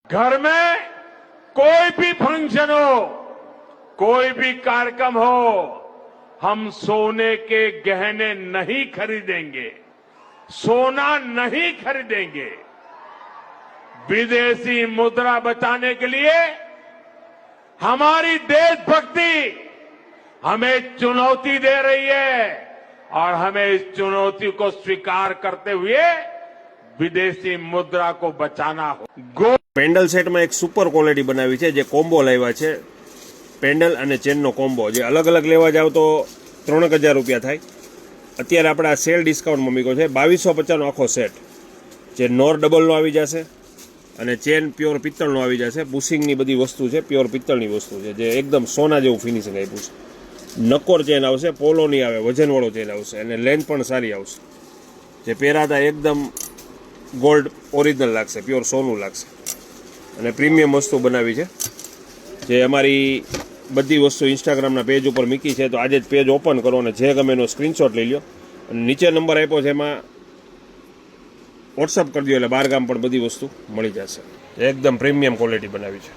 घर में कोई भी फंक्शन हो, कोई भी कार्यक्रम हो, हम सोने के गहने नहीं खरीदेंगे, सोना नहीं खरीदेंगे। विदेशी मुद्रा बचाने के लिए हमारी देशभक्ति हमें चुनौती दे रही है और हमें इस चुनौती को स्वीकार करते हुए विदेशी मुद्रा को बचाना हो। પેન્ડલ સેટમાં એક સુપર ક્વોલિટી બનાવી છે, જે કોમ્બો લાવ્યા છે, પેન્ડલ અને ચેનનો કોમ્બો, જે અલગ અલગ લેવા જાવ તો 3000 રૂપિયા થાય. અત્યારે આપણે આ સેલ ડિસ્કાઉન્ટમાં મૂક્યો છે 2250 નો આખો સેટ, જે નોર ડબલનો આવી જશે અને ચેન પ્યોર પિત્તળનો આવી જશે. બુશિંગની બધી વસ્તુ છે, પ્યોર પિત્તળની વસ્તુ છે, જે એકદમ સોના જેવું ફિનિશિંગ આપ્યું છે. નકોર ચેન આવશે, પોલોની આવે, વજનવાળો ચેન આવશે અને લેન્થ પણ સારી આવશે. જે પહેરાતા એકદમ ગોલ્ડ ઓરિજિનલ લાગશે, પ્યોર સોનું લાગશે અને પ્રીમિયમ વસ્તુ બનાવી છે. જે અમારી બધી વસ્તુ ઇન્સ્ટાગ્રામના પેજ ઉપર મૂકી છે, તો આજે જ પેજ ઓપન કરો અને જે ગમે એનો સ્ક્રીનશોટ લઈ લો અને નીચે નંબર આપ્યો છે એમાં વોટ્સઅપ કરી દો, એટલે 12 ગામ પણ બધી વસ્તુ મળી જશે. એકદમ પ્રીમિયમ ક્વોલિટી બનાવી છે.